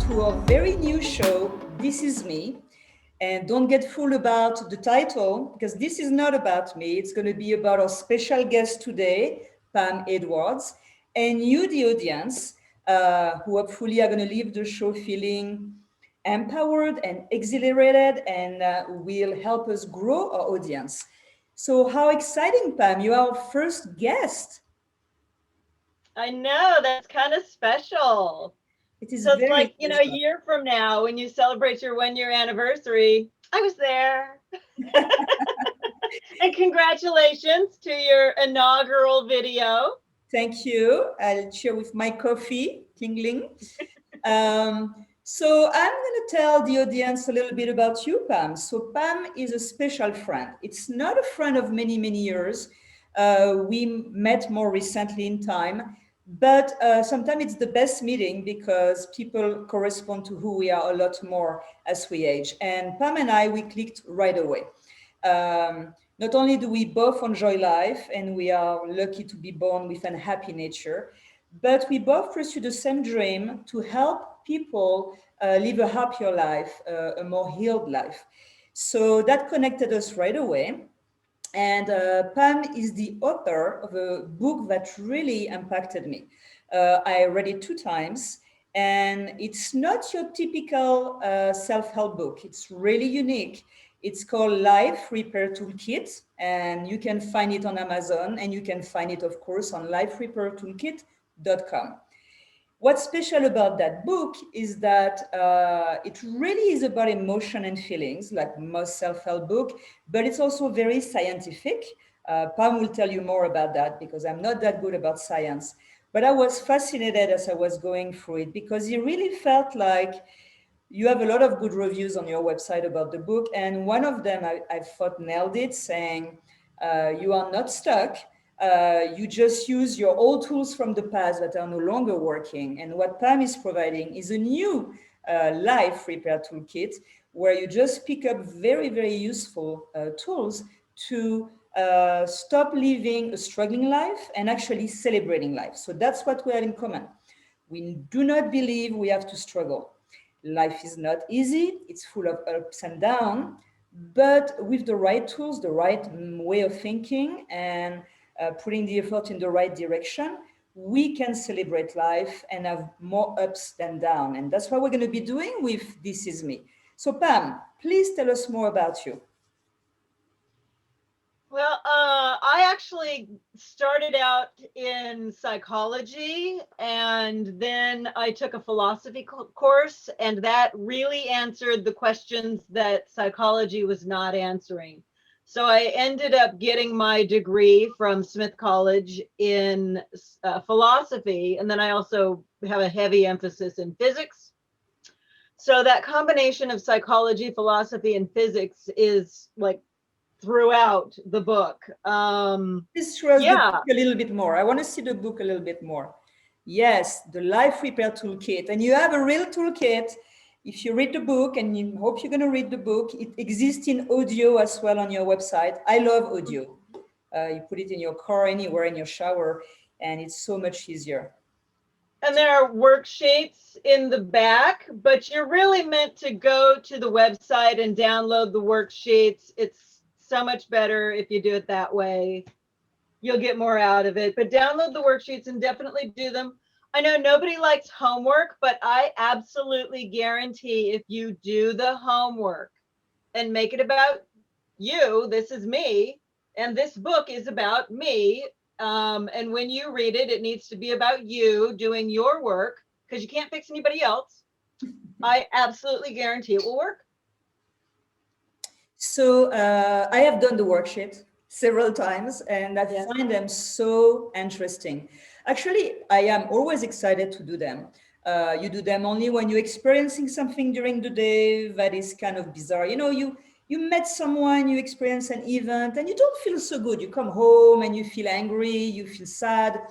to our very new show, This Is Me. And don't get fooled about the title, because this is not about me. It's going to be about our special guest today, Pamm Edwards, and you, the audience, who hopefully are going to leave the show feeling empowered and exhilarated and will help us grow our audience. So, how exciting, Pamm! You are our first guest. I know, that's kind of special. It is So it's very like, a special. year from now when you celebrate your 1 year anniversary, I was there. And congratulations to your inaugural video. Thank you. I'll share with my coffee, tingling. So I'm going to tell the audience a little bit about you, Pamm. So Pamm is a special friend. It's not a friend of many, many years. We met more recently in time, but sometimes it's the best meeting because people correspond to who we are a lot more as we age. And Pamm and I, we clicked right away. Not only do we both enjoy life and we are lucky to be born with a happy nature, but we both pursue the same dream to help people live a happier life, a more healed life. So that connected us right away. And Pamm is the author of a book that really impacted me. I read it 2 times, and it's not your typical self-help book. It's really unique. It's called Life Repair Toolkit, and you can find it on Amazon, and you can find it, of course, on liferepairtoolkit.com. What's special about that book is that it really is about emotion and feelings, like most self-help book, but it's also very scientific. Pam will tell you more about that because I'm not that good about science. But I was fascinated as I was going through it because it really felt like you have a lot of good reviews on your website about the book. And one of them I thought nailed it, saying, you are not stuck. You just use your old tools from the past that are no longer working. And what Pam is providing is a new life repair toolkit where you just pick up very, very useful tools to stop living a struggling life and actually celebrating life. So that's what we have in common. We do not believe we have to struggle. Life is not easy, it's full of ups and downs, but with the right tools, the right way of thinking, and putting the effort in the right direction, we can celebrate life and have more ups than downs. And that's what we're going to be doing with This Is Me. So, Pam, please tell us more about you. Well, I actually started out in psychology and then I took a philosophy course, and that really answered the questions that psychology was not answering. So I ended up getting my degree from Smith College in philosophy, and then I also have a heavy emphasis in physics. So that combination of psychology, philosophy, and physics is like throughout the book. Please show us the Yeah, book a little bit more. I want to see the book a little bit more. Yes, the Life Repair Toolkit. And you have a real toolkit. If you read the book, and you hope you're going to read the book, it exists in audio as well on your website. I love audio. You put it in your car, anywhere, in your shower, and it's so much easier. and there are worksheets in the back, but you're really meant to go to the website and download the worksheets. It's so much better if you do it that way. You'll get more out of it, but download the worksheets and definitely do them. I know nobody likes homework, but I absolutely guarantee if you do the homework and make it about you, this is me, and this book is about me. And when you read it, it needs to be about you doing your work because you can't fix anybody else. I absolutely guarantee it will work. So I have done the worksheet several times, and I Yes. find them so interesting. Actually, I am always excited to do them. You do them only when you're experiencing something during the day that is kind of bizarre. You met someone, you experience an event, and you don't feel so good. You come home and you feel angry, you feel sad.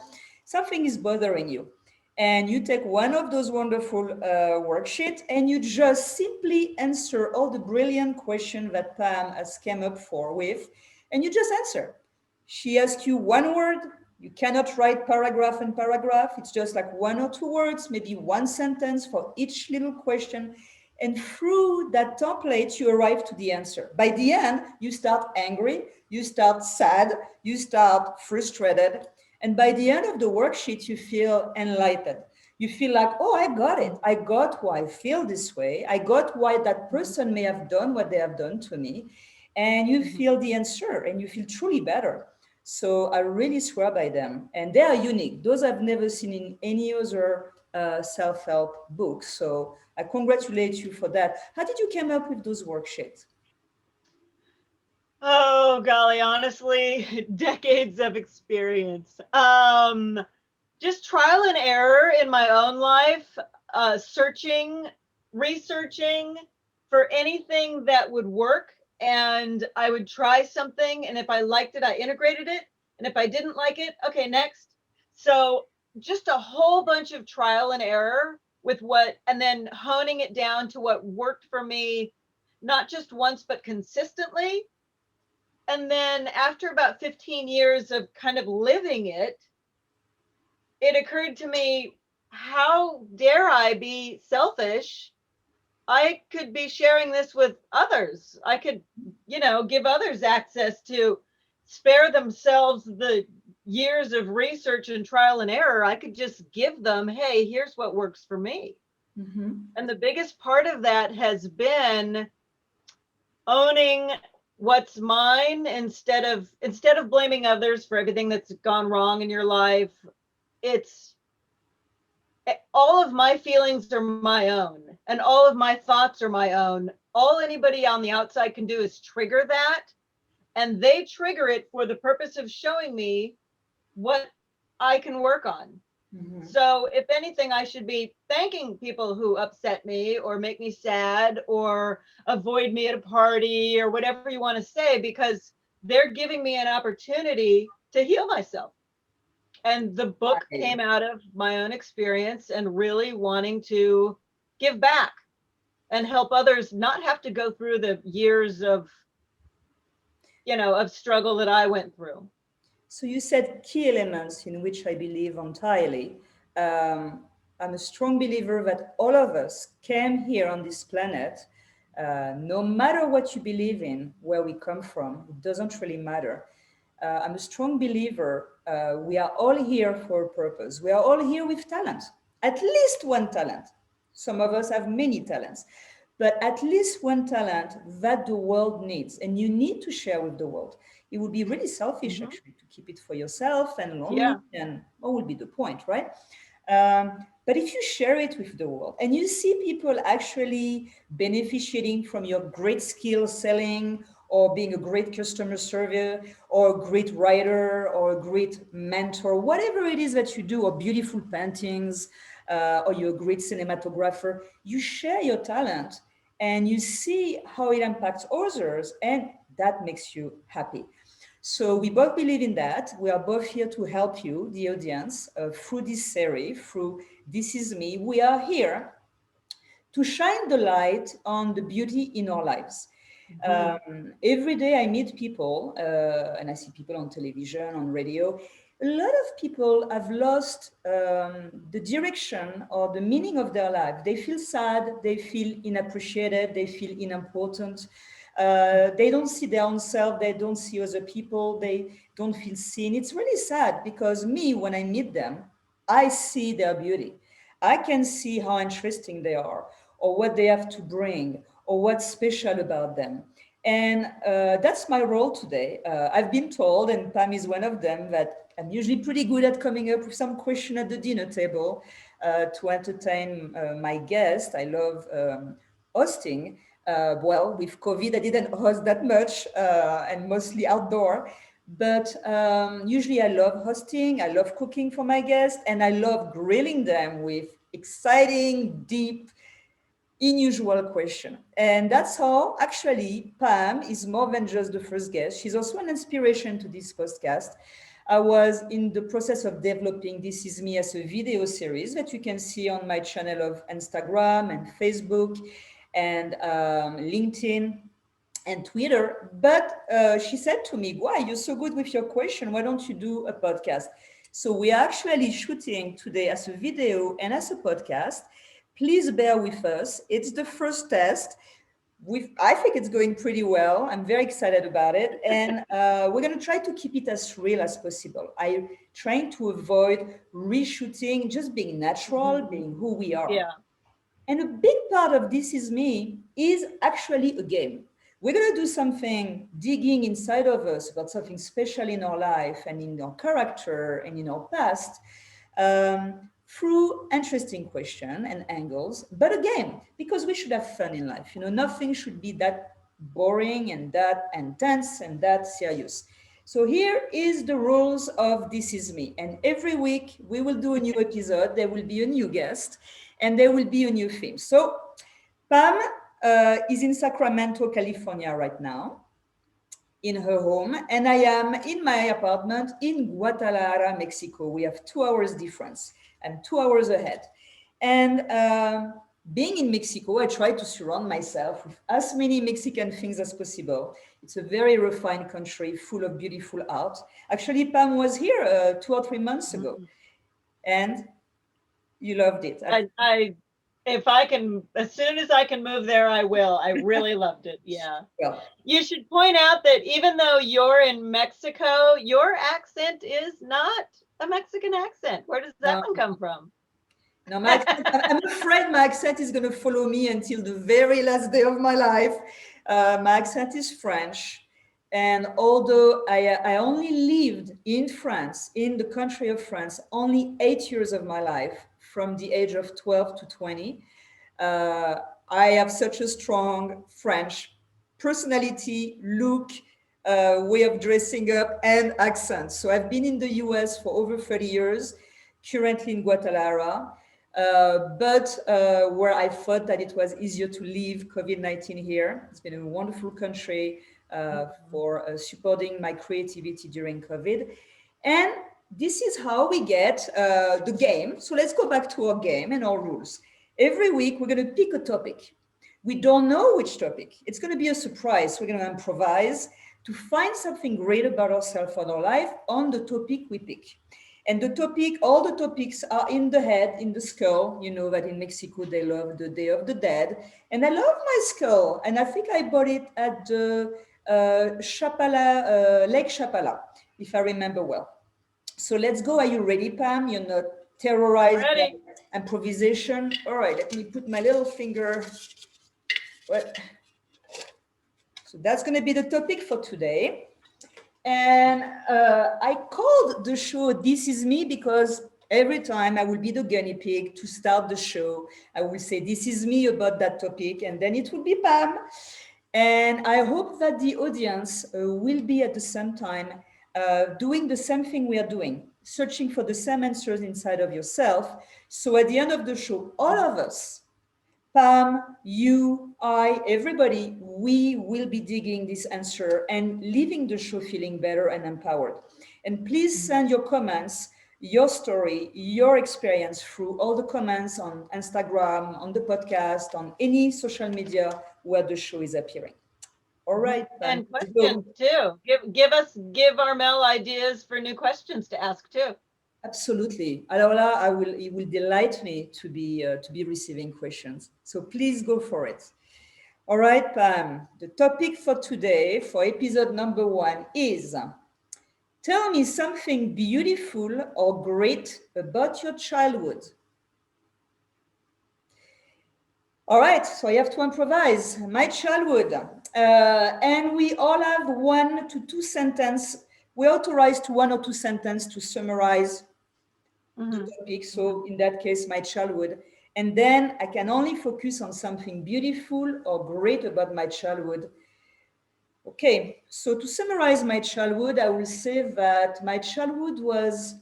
Something is bothering you, and you take one of those wonderful worksheets and you just simply answer all the brilliant questions that Pam has come up for with, and you just answer. She asks you one word, You cannot write paragraph and paragraph. It's just like one or two words, maybe one sentence for each little question. And through that template, you arrive to the answer. By the end, you start angry, you start sad, you start frustrated. And by the end of the worksheet, you feel enlightened. You feel like, oh, I got it. I got why I feel this way. I got why that person may have done what they have done to me. And you Mhm. feel the answer and you feel truly better. So I really swear by them. And they are unique. Those I've never seen in any other self-help books. So I congratulate you for that. How did you come up with those worksheets? Oh, golly, honestly, decades of experience. Just trial and error in my own life, searching, researching for anything that would work. And I would try something. And if I liked it, I integrated it. And if I didn't like it, okay, next. So just a whole bunch of trial and error with what, and then honing it down to what worked for me, not just once, but consistently. And then after about 15 years of kind of living it, it occurred to me, how dare I be selfish? I could be sharing this with others. I could, give others access to spare themselves the years of research and trial and error. I could just give them, hey, here's what works for me. Mm-hmm. And the biggest part of that has been owning what's mine instead of blaming others for everything that's gone wrong in your life. It's all of my feelings are my own and all of my thoughts are my own. All anybody on the outside can do is trigger that, and they trigger it for the purpose of showing me what I can work on. Mm-hmm. So if anything, I should be thanking people who upset me or make me sad or avoid me at a party or whatever you want to say, because they're giving me an opportunity to heal myself. And the book Right. came out of my own experience and really wanting to give back and help others not have to go through the years of struggle that I went through. So you said key elements in which I believe entirely. Um, I'm a strong believer that all of us came here on this planet, no matter what you believe in, where we come from, it doesn't really matter. I'm a strong believer. We are all here for a purpose. We are all here with talent, at least one talent. Some of us have many talents, but at least one talent that the world needs, and you need to share with the world. It would be really selfish Mm-hmm. actually to keep it for yourself and lonely, Yeah. and what would be the point, right? But if you share it with the world and you see people actually benefiting from your great skill selling or being a great customer server or a great writer or a great mentor, whatever it is that you do, or beautiful paintings, or you're a great cinematographer, you share your talent and you see how it impacts others, and that makes you happy. So we both believe in that. We are both here to help you, the audience, through this series, through This Is Me. We are here to shine the light on the beauty in our lives. Mm-hmm. Every day I meet people, and I see people on television, on radio. A lot of people have lost the direction or the meaning of their life. They feel sad, they feel inappreciated, they feel unimportant. They don't see their own self, they don't see other people, they don't feel seen. It's really sad because me, when I meet them, I see their beauty. I can see how interesting they are, or what they have to bring, or what's special about them. And that's my role today. I've been told, and Pam is one of them, that I'm usually pretty good at coming up with some question at the dinner table to entertain my guest. I love hosting. Well, with COVID, I didn't host that much and mostly outdoor. But usually I love hosting, I love cooking for my guests, and I love grilling them with exciting, deep, unusual question. And that's how actually Pam is more than just the first guest. She's also an inspiration to this podcast. I was in the process of developing This Is Me as a video series that you can see on my channel of Instagram and Facebook and LinkedIn. and Twitter. But she said to me, "Why, you're so good with your question. Why don't you do a podcast?" So we are actually shooting today as a video and as a podcast. Please bear with us. It's the first test. I think it's going pretty well. I'm very excited about it. And we're going to try to keep it as real as possible. I'm trying to avoid reshooting, just being natural, being who we are. Yeah. And a big part of This Is Me is actually a game. We're going to do something digging inside of us about something special in our life and in our character and in our past through interesting questions and angles. But again, because we should have fun in life, nothing should be that boring and that intense and that serious. So here is the rules of This Is Me. And every week we will do a new episode. There will be a new guest and there will be a new theme. So Pam is in Sacramento, California right now, in her home, and I am in my apartment in Guadalajara, Mexico. We have 2 hours difference. I'm 2 hours ahead. And being in Mexico, I try to surround myself with as many Mexican things as possible. It's a very refined country full of beautiful art. Actually, Pam was here 2 or 3 months ago, and you loved it. If I can, as soon as I can move there, I will. I really loved it. Yeah. Well, You should point out that even though you're in Mexico, your accent is not a Mexican accent. Where does that one come from? no, I'm afraid my accent is going to follow me until the very last day of my life. My accent is French. And although I only lived in France, in the country of France, only 8 years of my life, from the age of 12 to 20, I have such a strong French personality, look, way of dressing up, and accent. So I've been in the US for over 30 years, currently in Guadalajara. But where I thought that it was easier to leave COVID-19 here. It's been a wonderful country for supporting my creativity during COVID. And this is how we get the game. So let's go back to our game and our rules. Every week, we're going to pick a topic. We don't know which topic. It's going to be a surprise. We're going to improvise to find something great about ourselves or our life on the topic we pick. And all the topics are in the head, in the skull. You know that in Mexico, they love the Day of the Dead. And I love my skull. And I think I bought it at the Lake Chapala, if I remember well. So let's go. Are you ready, Pam? You're not terrorized by improvisation. All right, let me put my little finger. What? So that's going to be the topic for today. And I called the show This Is Me because every time I will be the guinea pig to start the show. I will say, this is me about that topic, and then it will be Pam. And I hope that the audience will be at the same time doing the same thing we are doing, searching for the same answers inside of yourself. So at the end of the show, all of us, Pam, you, I, everybody, we will be digging this answer and leaving the show feeling better and empowered. And please send your comments, your story, your experience through all the comments on Instagram, on the podcast, on any social media where the show is appearing. All right. Pam. And questions too. Give Armel ideas for new questions to ask too. Absolutely. Alola, it will delight me to be receiving questions. So please go for it. All right, Pam. The topic for today, for episode number 1, is tell me something beautiful or great about your childhood. All right, so I have to improvise. My childhood. And we all have 1 to 2 sentences. We're authorized to 1 or 2 sentences to summarize the topic. So in that case, my childhood. And then I can only focus on something beautiful or great about my childhood. Okay, so to summarize my childhood, I will say that my childhood was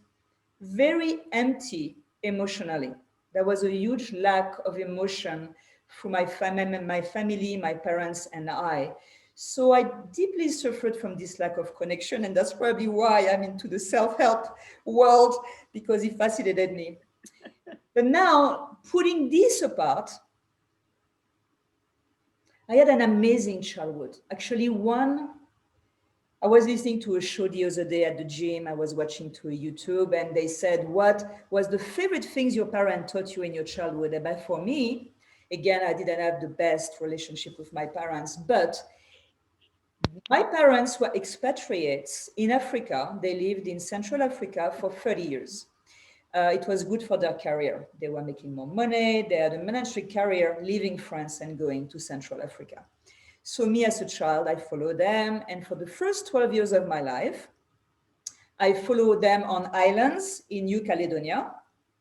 very empty emotionally. There was a huge lack of emotion through my family, my parents, and I. So I deeply suffered from this lack of connection, and that's probably why I'm into the self-help world, because it fascinated me. But now, putting this apart, I had an amazing childhood. Actually, I was listening to a show the other day at the gym. I was watching to YouTube, and they said, "What was the favorite things your parent taught you in your childhood?" And for me, again, I didn't have the best relationship with my parents, but my parents were expatriates in Africa. They lived in Central Africa for 30 years. It was good for their career. They were making more money. They had a managerial career leaving France and going to Central Africa. So me as a child, I followed them. And for the first 12 years of my life, I followed them on islands in New Caledonia,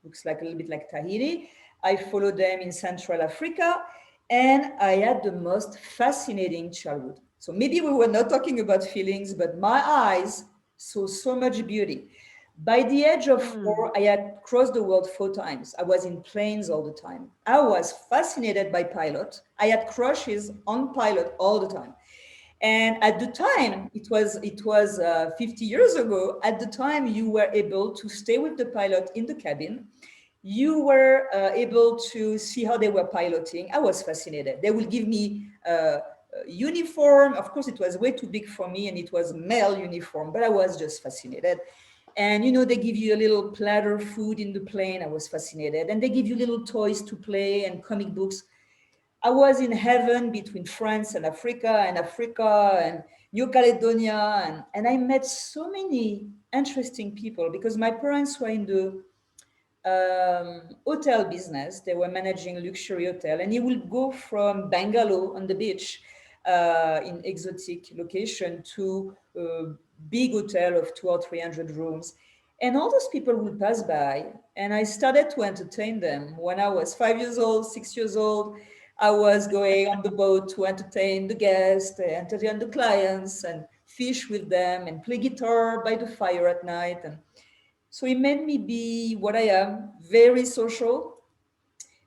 looks like a little bit like Tahiti. I followed them in Central Africa, and I had the most fascinating childhood. So maybe we were not talking about feelings, but my eyes saw so much beauty. By the age of Mm. 4, I had crossed the world 4 times. I was in planes all the time. I was fascinated by pilot. I had crushes on pilot all the time. And at the time, it was 50 years ago. At the time, you were able to stay with the pilot in the cabin. You were able to see how they were piloting. I was fascinated. They will give me a uniform. Of course, it was way too big for me, and it was male uniform. But I was just fascinated. And they give you a little platter food in the plane. I was fascinated. And they give you little toys to play and comic books. I was in heaven between France and Africa and New Caledonia. And I met so many interesting people because my parents were in the hotel business. They were managing a luxury hotel. And he will go from Bangalore on the beach in exotic location to a big hotel of 200 or 300 rooms. And all those people will pass by, and I started to entertain them. When I was 5 years old, 6 years old, I was going on the boat to entertain the guests, entertain the clients, and fish with them, and play guitar by the fire at night. And so it made me be what I am, very social,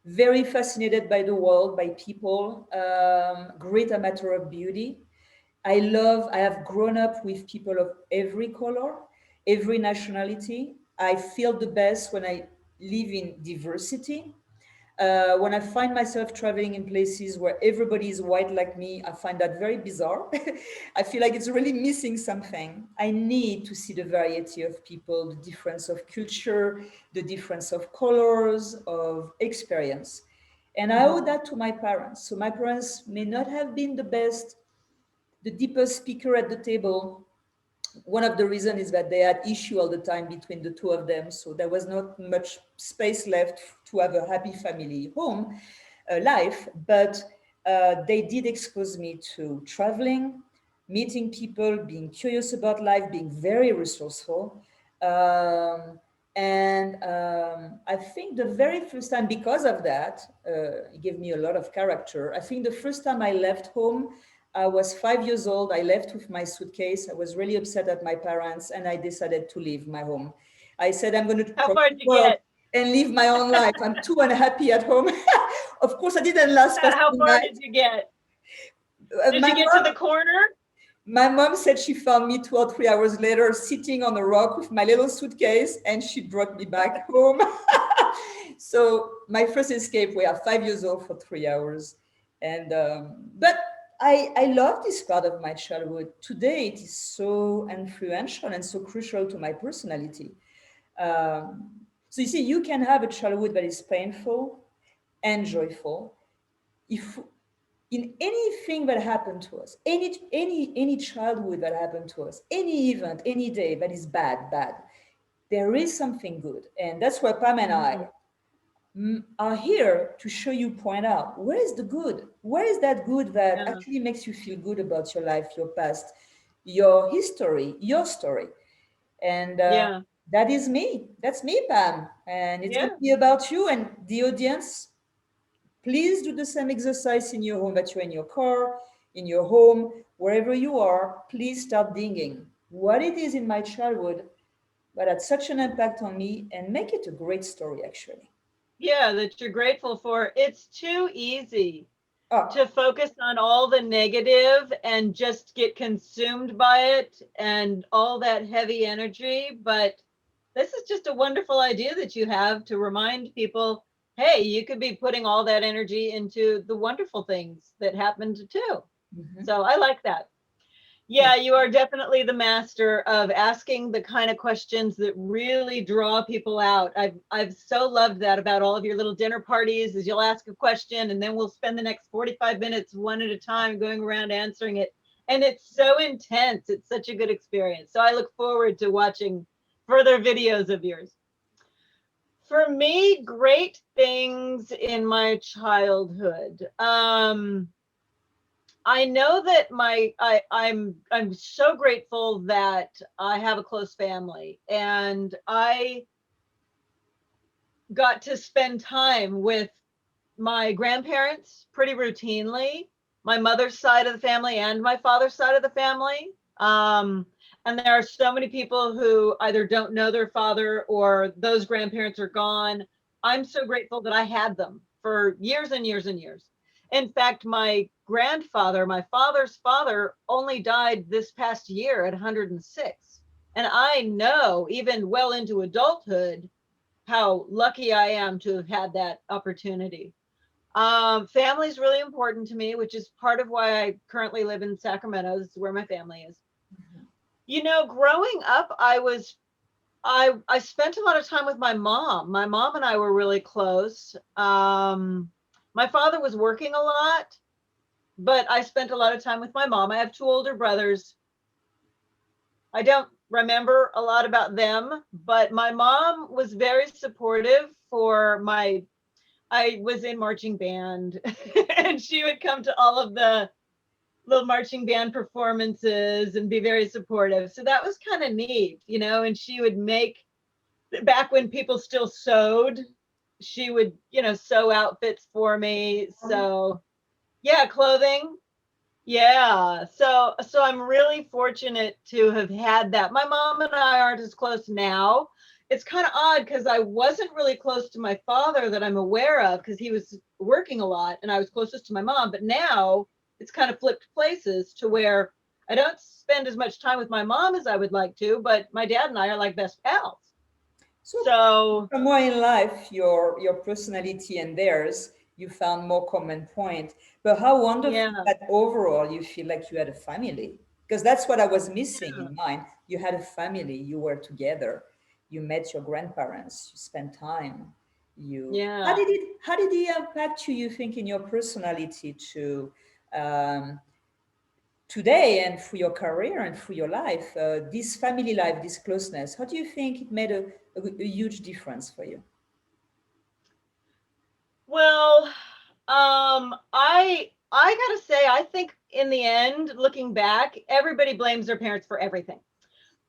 very fascinated by the world, by people, great amateur of beauty. I have grown up with people of every color, every nationality. I feel the best when I live in diversity. When I find myself traveling in places where everybody is white like me, I find that very bizarre. I feel like it's really missing something. I need to see the variety of people, the difference of culture, the difference of colors, of experience. And I owe Mhm. that to my parents. So my parents may not have been the best, the deepest speaker at the table. One of the reasons is that they had issue all the time between the two of them, so there was not much space left to have a happy family home life. But they did expose me to traveling, meeting people, being curious about life, being very resourceful. um, and I think the very first time, because of that, it gave me a lot of character. I think the first time I left home, I was 5 years old. I left with my suitcase. I was really upset at my parents, and I decided to leave my home. I said, I'm going to How cross far the did you world get? and live my own life. I'm too unhappy at home. Of course, I didn't last past How the far night. did you get? Did My you get to mom, the corner? my mom said she found me 2 or 3 hours later sitting on a rock with my little suitcase, and she brought me back home. So my first escape, we are 5 years old for 3 hours. But I love this part of my childhood. Today, it is so influential and so crucial to my personality. Um, so you see, you can have a childhood that is painful and joyful. If in anything that happened to us, any childhood that happened to us, any event, any day that is bad, there is something good. And that's where Pam and I Mhm. are here to show you, point out, where is the good? Where is that good that Yeah. actually makes you feel good about your life, your past, your history, your story? And Yeah. that is me. That's me, Pam. And it's going Yeah. to be about you and the audience. Please do the same exercise in your home, that you're in your car, in your home, wherever you are. Please start digging what it is in my childhood that had such an impact on me, and make it a great story, actually. Yeah, that you're grateful for. It's too easy to Oh, focus on all the negative and just get consumed by it and all that heavy energy. But this is just a wonderful idea that you have to remind people. hey, you could be putting all that energy into the wonderful things that happened too. Mhm. So I like that. Yeah. Yeah, you are definitely the master of asking the kind of questions that really draw people out. I've so loved that about all of your little dinner parties is you'll ask a question and then we'll spend the next 45 minutes one at a time going around answering it. And it's so intense. It's such a good experience. So I look forward to watching further videos of yours. For me, great things in my childhood. I know that I'm so grateful that I have a close family and I got to spend time with my grandparents pretty routinely, my mother's side of the family and my father's side of the family. Um, and there are so many people who either don't know their father or those grandparents are gone. I'm so grateful that I had them for years and years and years. In fact, my grandfather, my father's father, only died this past year at 106. And I know, even well into adulthood, how lucky I am to have had that opportunity. Family is really important to me, which is part of why I currently live in Sacramento. This is where my family is. Mhm. You know, growing up, I spent a lot of time with my mom. My mom and I were really close. My father was working a lot, but I spent a lot of time with my mom. I have two older brothers. I don't remember a lot about them, but my mom was very supportive for my I was in marching band and she would come to all of the little marching band performances and be very supportive. So that was kind of neat, you know, and she would make back when people still sewed, she would, you know, sew outfits for me. So, yeah, clothing. Yeah. So I'm really fortunate to have had that. My mom and I aren't as close now. It's kind of odd because I wasn't really close to my father that I'm aware of because he was working a lot and I was closest to my mom. But now it's kind of flipped places to where I don't spend as much time with my mom as I would like to, but my dad and I are like best pals. So So somewhere in life, your personality and theirs, you found more common point. But how wonderful yeah. that overall you feel like you had a family. Because that's what I was missing in mine. You had a family, you were together, you met your grandparents, you spent time. You Yeah. how did it impact you, you think, in your personality to um, today and through your career and through your life, this family life, this closeness, how do you think it made a huge difference for you? Well, I gotta say, I think in the end, looking back, everybody blames their parents for everything.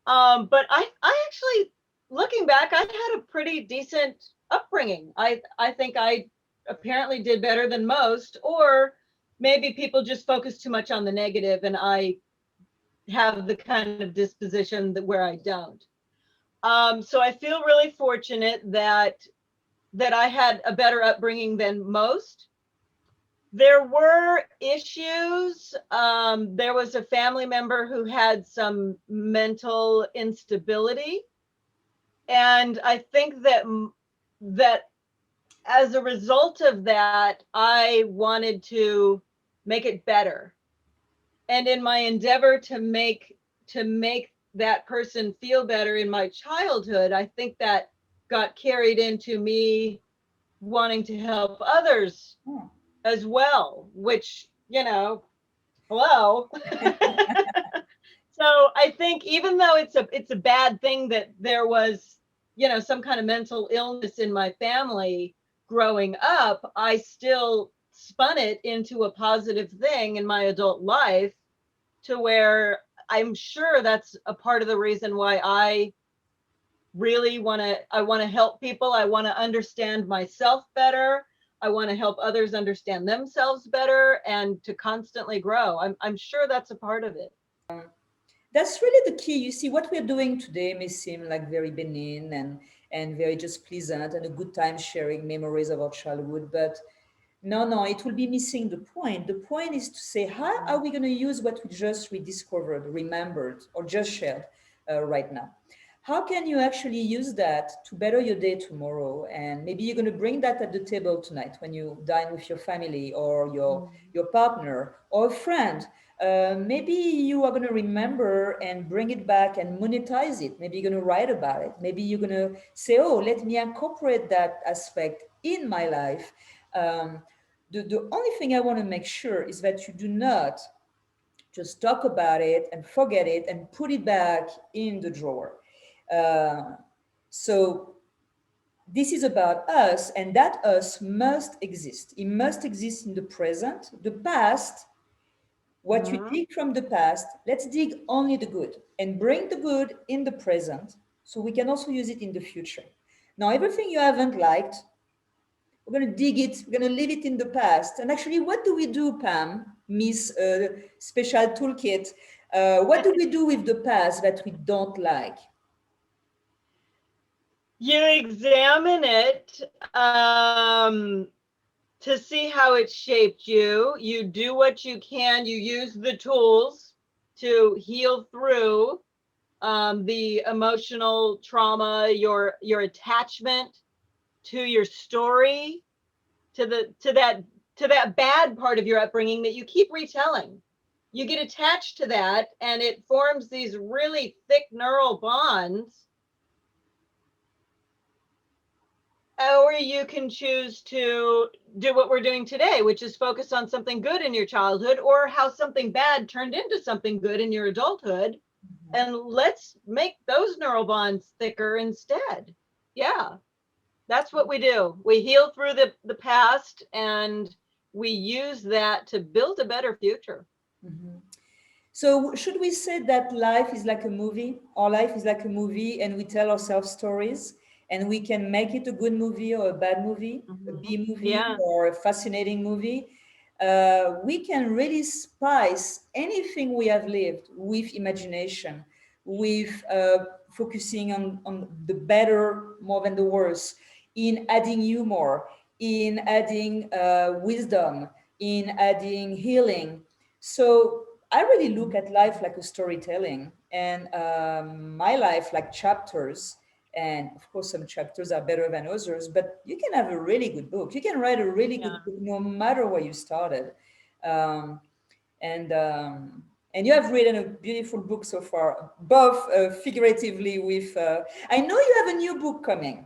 But I actually, looking back, I had a pretty decent upbringing. I think I apparently did better than most, or maybe people just focus too much on the negative, and I have the kind of disposition that where I don't. So I feel really fortunate that I had a better upbringing than most. There were issues. There was a family member who had some mental instability, and I think that as a result of that, I wanted to make it better. And in my endeavor to make that person feel better in my childhood, I think that got carried into me wanting to help others Hmm. as well, which, you know, hello. So I think even though it's a bad thing that there was, you know, some kind of mental illness in my family growing up, I still spun it into a positive thing in my adult life to where I'm sure that's a part of the reason why I want to help people. I want to understand myself better. I want to help others understand themselves better and to constantly grow. I'm sure that's a part of it. That's really the key. You see, what we're doing today may seem like very benign and very just pleasant and a good time sharing memories of our childhood, but no, no, it will be missing the point. The point is to say, how are we going to use what we just rediscovered, remembered, or just shared right now? how can you actually use that to better your day tomorrow? And maybe you're going to bring that at the table tonight when you dine with your family or your partner or a friend. Maybe you are going to remember and bring it back and monetize it. Maybe you're going to write about it. Maybe you're going to say, oh, let me incorporate that aspect in my life. The only thing I want to make sure is that you do not just talk about it and forget it and put it back in the drawer. Uh, so this is about us, and that us must exist. It must exist in the present. The past, what you Mhm. dig from the past, let's dig only the good and bring the good in the present so we can also use it in the future. Now, everything you haven't liked, we're going to dig it, we're going to leave it in the past. And actually, what do we do, Pam, Miss Special Toolkit? What do we do with the past that we don't like? You examine it to see how it shaped you. You do what you can. You use the tools to heal through the emotional trauma, your attachment to your story, to that bad part of your upbringing that you keep retelling. You get attached to that, and it forms these really thick neural bonds. Or you can choose to do what we're doing today, which is focus on something good in your childhood or how something bad turned into something good in your adulthood. And let's make those neural bonds thicker instead. Yeah, that's what we do. We heal through the past and we use that to build a better future. Mhm. So, should we say that life is like a movie? Our life is like a movie, and we tell ourselves stories, and we can make it a good movie or a bad movie, a B movie Yeah. or a fascinating movie. We can really spice anything we have lived with imagination, with focusing on the better more than the worse, in adding humor, in adding wisdom, in adding healing. So I really look at life like a storytelling, and my life like chapters. And of course, some chapters are better than others, but you can have a really good book. You can write a really Yeah. good book no matter where you started. Um, and and you have written a beautiful book so far, both figuratively with. I know you have a new book coming.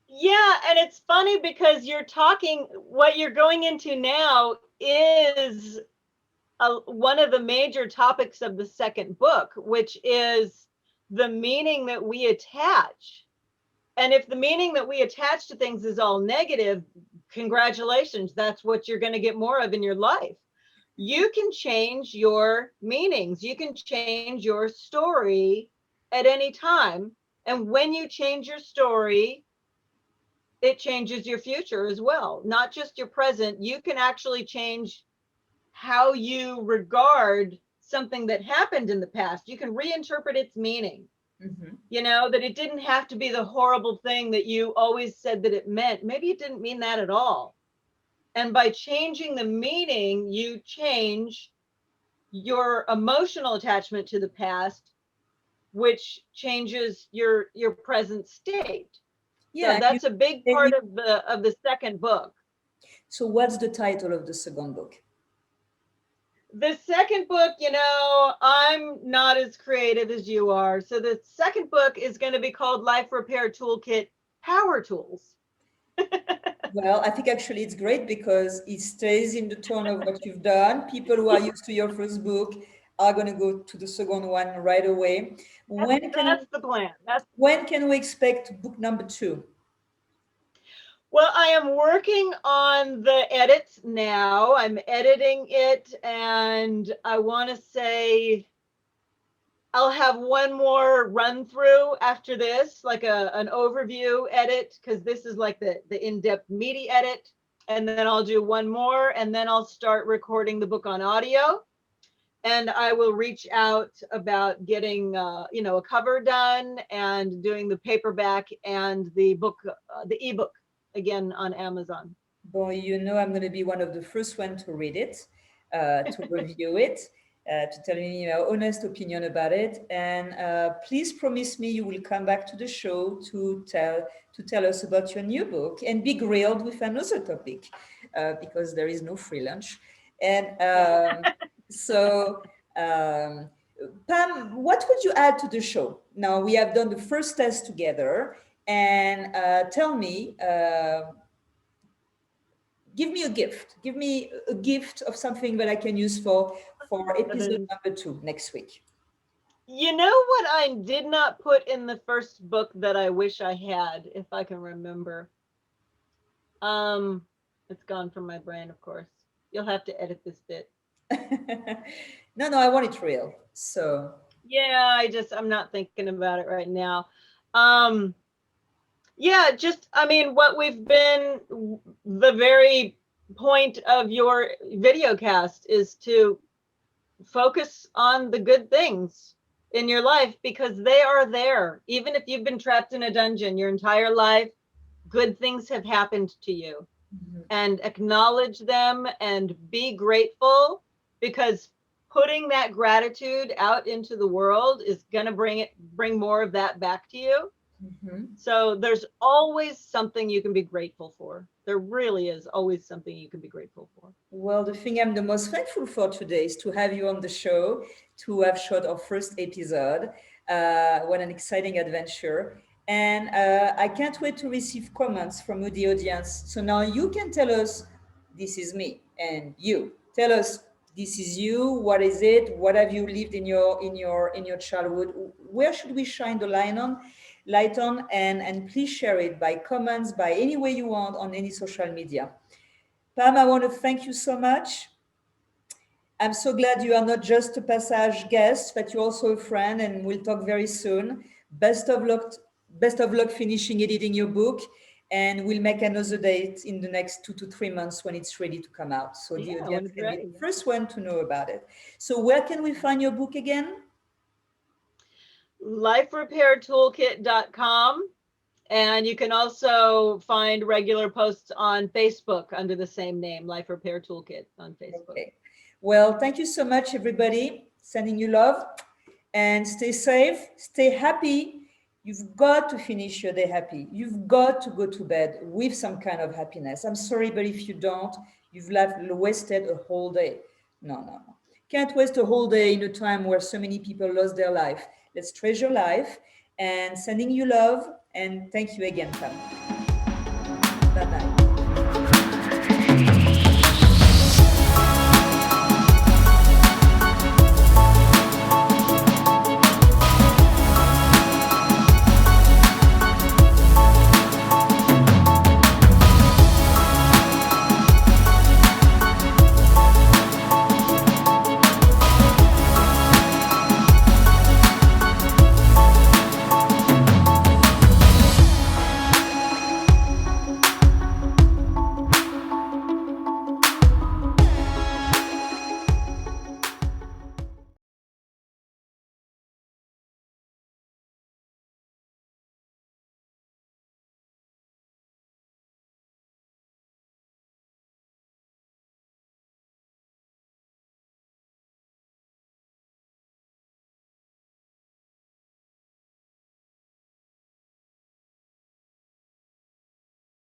Yeah, and it's funny because you're talking, what you're going into now is one of the major topics of the second book, which is the meaning that we attach. And if the meaning that we attach to things is all negative, congratulations, that's what you're going to get more of in your life. You can change your meanings, you can change your story at any time. And when you change your story, it changes your future as well, not just your present. You can actually change how you regard something that happened in the past. You can reinterpret its meaning, Mhm. that it didn't have to be the horrible thing that you always said that it meant. Maybe it didn't mean that at all. And by changing the meaning, you change your emotional attachment to the past, which changes your present state. So Yeah. that's a big And part you, of the second book. so, what's the title of the second book? The second book, I'm not as creative as you are. So the second book is going to be called Life Repair Toolkit Power Tools. Well, I think actually it's great because it stays in the tone of what you've done. People who are used to your first book are going to go to the second one right away. That's the plan. That's the When plan. can we expect book number two? Well, I am working on the edits now. I'm editing it, and I want to say I'll have one more run through after this, like an overview edit, because this is like the in-depth meaty edit. And then I'll do one more, and then I'll start recording the book on audio. And I will reach out about getting, a cover done and doing the paperback and the book, the ebook again on Amazon. Boy, I'm going to be one of the first one to read it, to review it. to tell me your honest opinion about it. And please promise me you will come back to the show to tell us about your new book and be grilled with another topic, because there is no free lunch. And so, um, Pam, what would you add to the show? Now we have done the first test together, and tell me. Give me a gift. Give me a gift of something that I can use for episode number 2 next week. You know what I did not put in the first book that I wish I had, if I can remember. It's gone from my brain, of course. You'll have to edit this bit. No, I want it real. So yeah, I'm not thinking about it right now. Yeah, just I mean, what we've been, the very point of your video cast is to focus on the good things in your life, because they are there. Even if you've been trapped in a dungeon your entire life, good things have happened to you. Mm-hmm. And acknowledge them and be grateful, because putting that gratitude out into the world is going to bring more of that back to you. Mm-hmm. So there's always something you can be grateful for. There really is always something you can be grateful for. Well, the thing I'm the most thankful for today is to have you on the show, to have shot our first episode. What an exciting adventure. And I can't wait to receive comments from the audience. So now you can tell us, this is me, and you tell us, this is you. What is it? What have you lived in your childhood? Where should we shine the light on? And please share it by comments, by any way you want on any social media. Pam, I want to thank you so much. I'm so glad you are not just a passage guest, but you're also a friend, and we'll talk very soon. Best of luck finishing editing your book, and we'll make another date in the next 2 to 3 months when it's ready to come out. So the audience can be the first one to know about it. So where can we find your book again? LifeRepairToolkit.com. And you can also find regular posts on Facebook under the same name, Life Repair Toolkit on Facebook. Okay. Well, thank you so much, everybody. Sending you love, and stay safe, stay happy. You've got to finish your day happy. You've got to go to bed with some kind of happiness. I'm sorry, but if you don't, you've wasted a whole day. No. Can't waste a whole day in a time where so many people lost their life. Let's treasure life, and sending you love, and thank you again, Pam. Bye-bye.